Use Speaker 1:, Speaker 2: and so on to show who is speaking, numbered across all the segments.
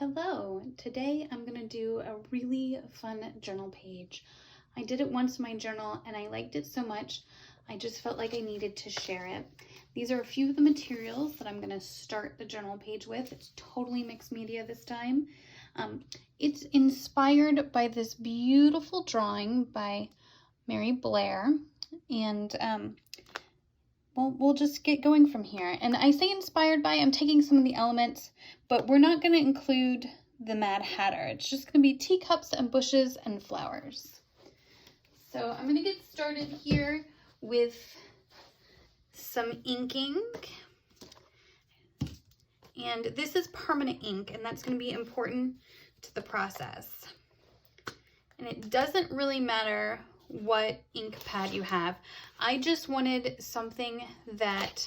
Speaker 1: Hello, today I'm going to do a really fun journal page. I did it once in my journal and I liked it so much, I just felt like I needed to share it. These are a few of the materials that I'm going to start the journal page with. It's totally mixed media this time. It's inspired by this beautiful drawing by Mary Blair, and we'll just get going from here. And I say inspired by, I'm taking some of the elements, but we're not going to include the Mad Hatter. It's just going to be teacups and bushes and flowers. So I'm going to get started here with some inking. And this is permanent ink, and that's going to be important to the process. And it doesn't really matter what ink pad you have. I just wanted something that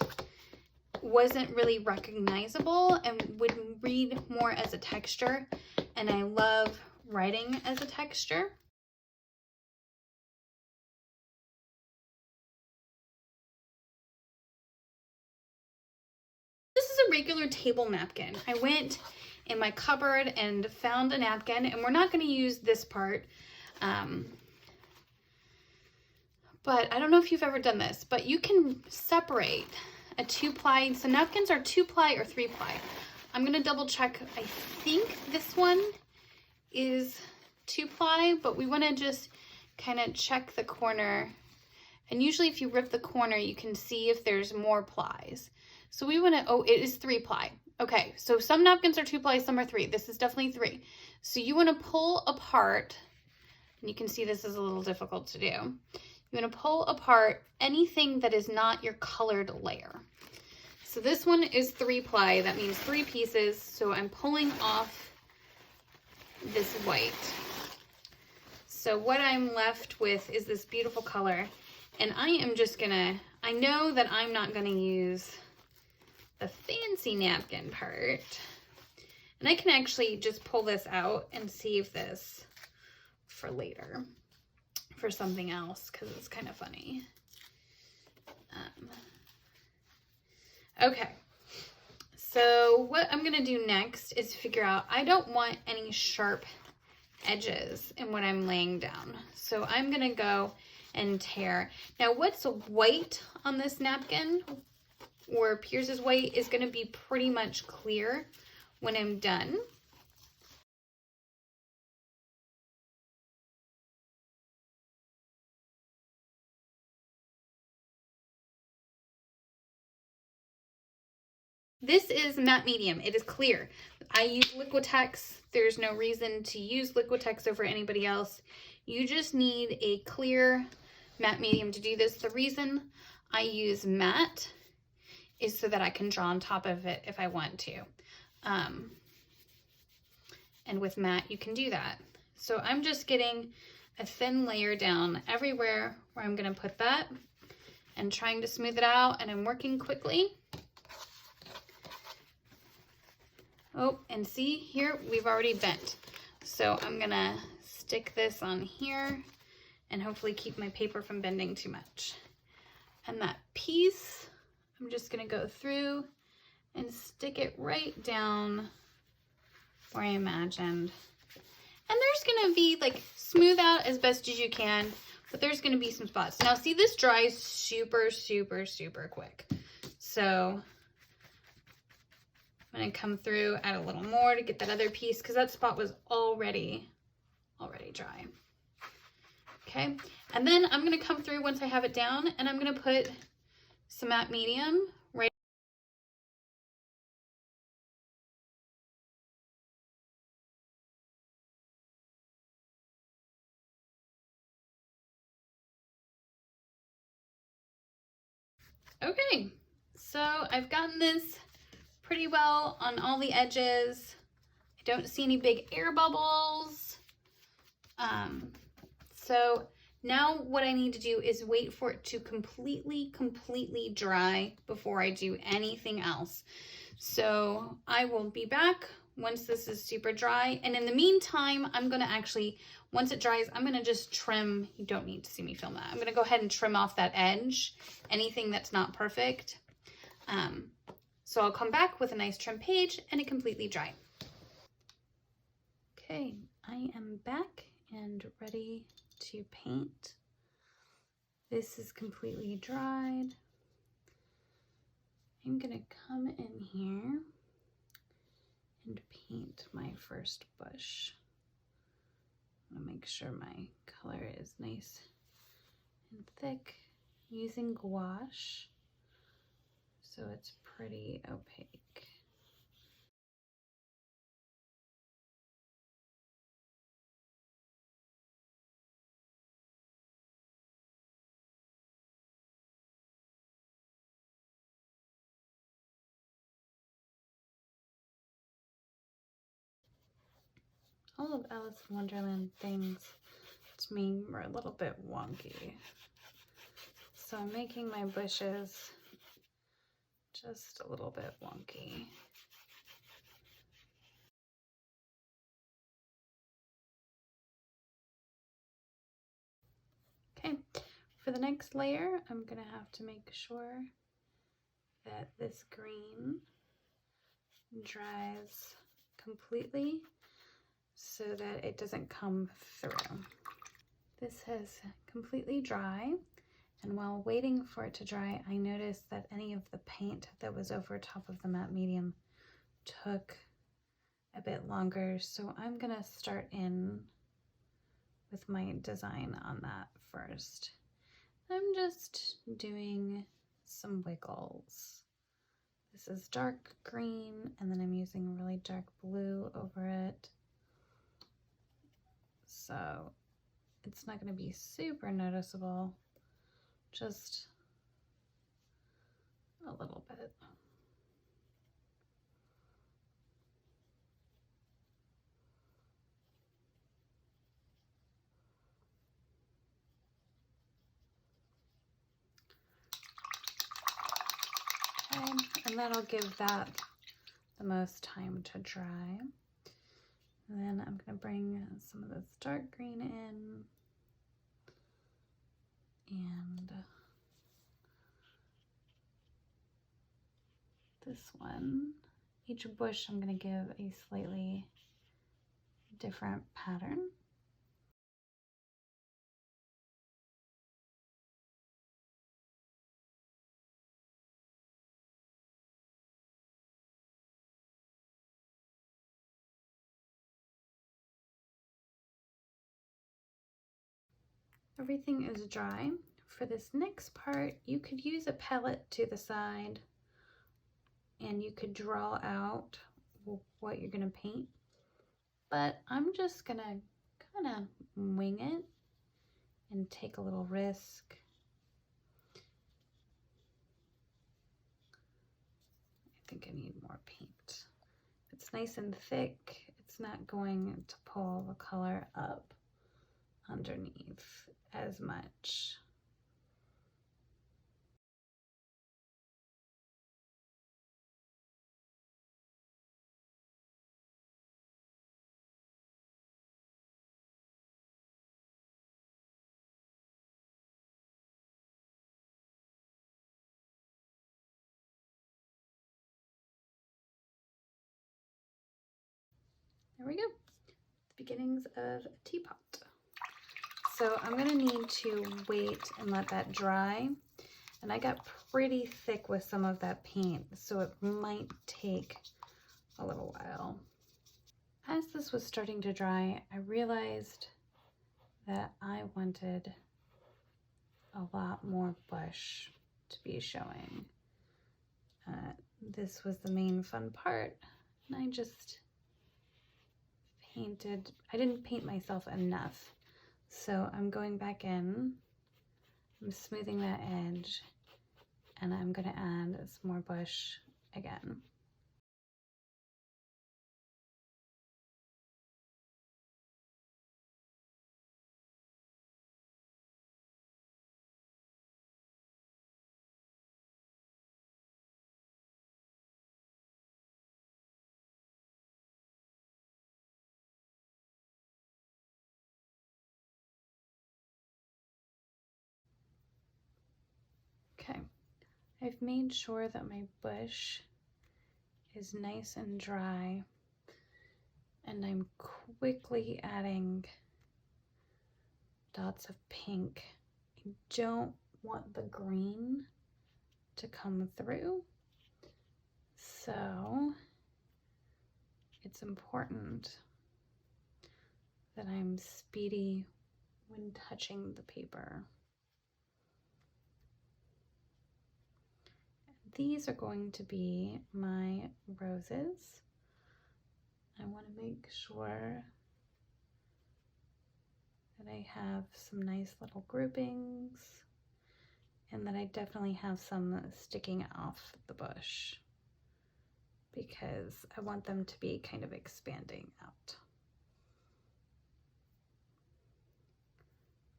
Speaker 1: wasn't really recognizable and would read more as a texture, and I love writing as a texture. This is a regular table napkin. I went in my cupboard and found a napkin, and we're not going to use this part. But I don't know if you've ever done this, but you can separate a 2-ply. So napkins are 2-ply or 3-ply. I'm going to double check. I think this one is 2-ply, but we want to just kind of check the corner. And usually if you rip the corner, you can see if there's more plies. So we want to, oh, it is 3-ply. Okay, so some napkins are 2-ply, some are 3. This is definitely 3. So you want to pull apart, and you can see this is a little difficult to do. You want to pull apart anything that is not your colored layer. So this one is 3-ply, that means 3 pieces. So I'm pulling off this white. So what I'm left with is this beautiful color. And I am just gonna, I know that I'm not gonna use the fancy napkin part. And I can actually just pull this out and save this for later, for something else, because it's kind of funny. Okay, so what I'm gonna do next is figure out, I don't want any sharp edges in what I'm laying down. So I'm gonna go and tear. Now what's white on this napkin, or appears as white, is gonna be pretty much clear when I'm done. This is matte medium. It is clear. I use Liquitex. There's no reason to use Liquitex over anybody else. You just need a clear matte medium to do this. The reason I use matte is so that I can draw on top of it if I want to. And with matte, you can do that. So I'm just getting a thin layer down everywhere where I'm going to put that and trying to smooth it out, and I'm working quickly. Oh, and see here, we've already bent. So I'm gonna stick this on here and hopefully keep my paper from bending too much. And that piece, I'm just gonna go through and stick it right down where I imagined. And there's gonna be like, smooth out as best as you can, but there's gonna be some spots. Now see, this dries super, super, super quick. So I'm gonna come through, add a little more to get that other piece, because that spot was already dry. Okay, and then I'm gonna come through once I have it down, and I'm gonna put some matte medium right. Okay, so I've gotten this pretty well on all the edges. I don't see any big air bubbles. So now what I need to do is wait for it to completely dry before I do anything else. So I will be back once this is super dry. And in the meantime, I'm gonna actually, once it dries, I'm gonna just trim. You don't need to see me film that. I'm gonna go ahead and trim off that edge, anything that's not perfect. So I'll come back with a nice trim page and it completely dry. and ready to paint. This is completely dried. I'm gonna come in here and paint my first bush. I'm gonna make sure my color is nice and thick, using gouache so it's pretty opaque. All of Alice in Wonderland things to me were a little bit wonky. So I'm making my bushes just a little bit wonky. Okay, for the next layer, I'm gonna have to make sure that this green dries completely so that it doesn't come through. This has completely dry, and while waiting for it to dry, I noticed that any of the paint that was over top of the matte medium took a bit longer, so I'm gonna start in with my design on that first. I'm just doing some wiggles. This is dark green, and then I'm using really dark blue over it. So it's not going to be super noticeable, just a little bit. Okay, and that'll give that the most time to dry. And then I'm going to bring some of this dark green in, and this one. Each bush I'm going to give a slightly different pattern. Everything is dry. For this next part, you could use a palette to the side and you could draw out what you're going to paint. But I'm just going to kind of wing it and take a little risk. I think I need more paint. It's nice and thick. It's not going to pull the color up underneath as much. There we go. The beginnings of a teapot. So I'm gonna need to wait and let that dry. And I got pretty thick with some of that paint, so it might take a little while. As this was starting to dry, I realized that I wanted a lot more bush to be showing. This was the main fun part, and I just painted. I didn't paint myself enough, so I'm going back in, I'm smoothing that edge, and I'm gonna add some more bush again. Okay, I've made sure that my bush is nice and dry, and I'm quickly adding dots of pink. I don't want the green to come through, so it's important that I'm speedy when touching the paper. These are going to be my roses. I want to make sure that I have some nice little groupings and that I definitely have some sticking off the bush because I want them to be kind of expanding out.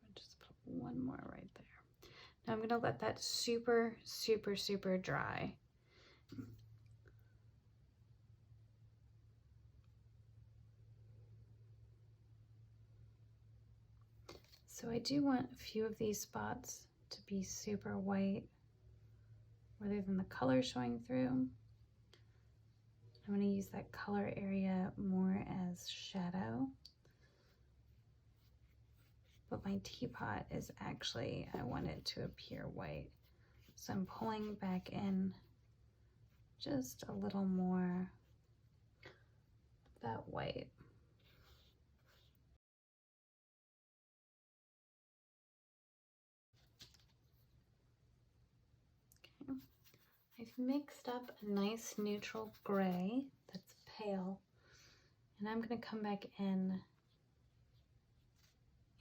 Speaker 1: I'll just put one more right there. Now I'm gonna let that super dry. So I do want a few of these spots to be super white rather than the color showing through. I'm going to use that color area more as shadow. But my teapot is actually, I want it to appear white. So I'm pulling back in just a little more of that white. Okay. I've mixed up a nice neutral gray that's pale, and I'm going to come back in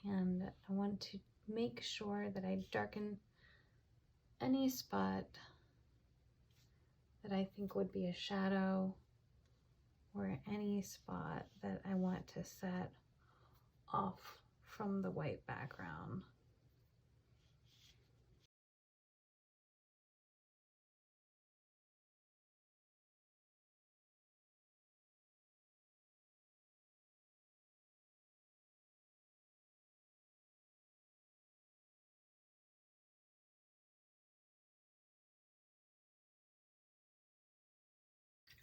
Speaker 1: and I want to make sure that I darken any spot that I think would be a shadow or any spot that I want to set off from the white background.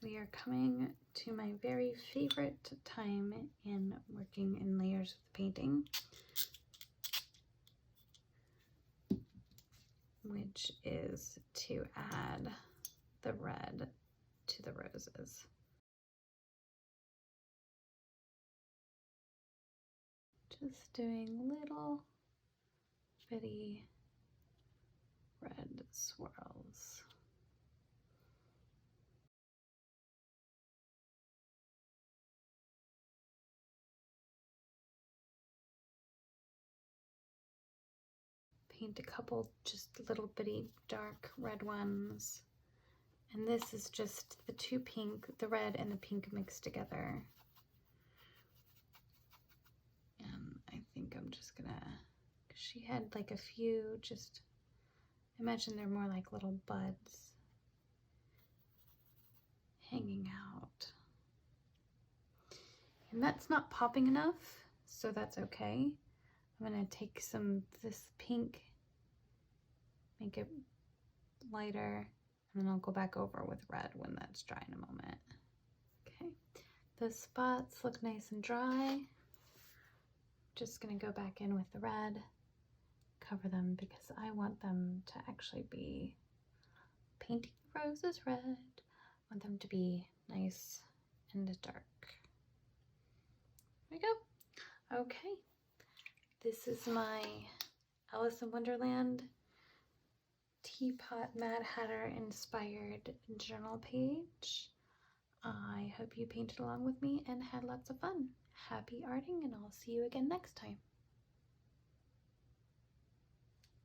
Speaker 1: We are coming to my very favorite time in working in layers with painting, which is to add the red to the roses. Just doing little bitty red swirls. Paint a couple just little bitty dark red ones. And this is just the two pink, the red and the pink mixed together. And I think I'm just gonna, she had like a few, just imagine they're more like little buds hanging out. And that's not popping enough, so that's okay. I'm gonna take some of this pink, make it lighter, and then I'll go back over with red when that's dry in a moment. Okay, the spots look nice and dry. Just gonna go back in with the red, cover them because I want them to actually be painting roses red. I want them to be nice and dark. There we go. Okay, this is my Alice in Wonderland Teapot Mad Hatter inspired journal page. I hope you painted along with me and had lots of fun. Happy arting, and I'll see you again next time.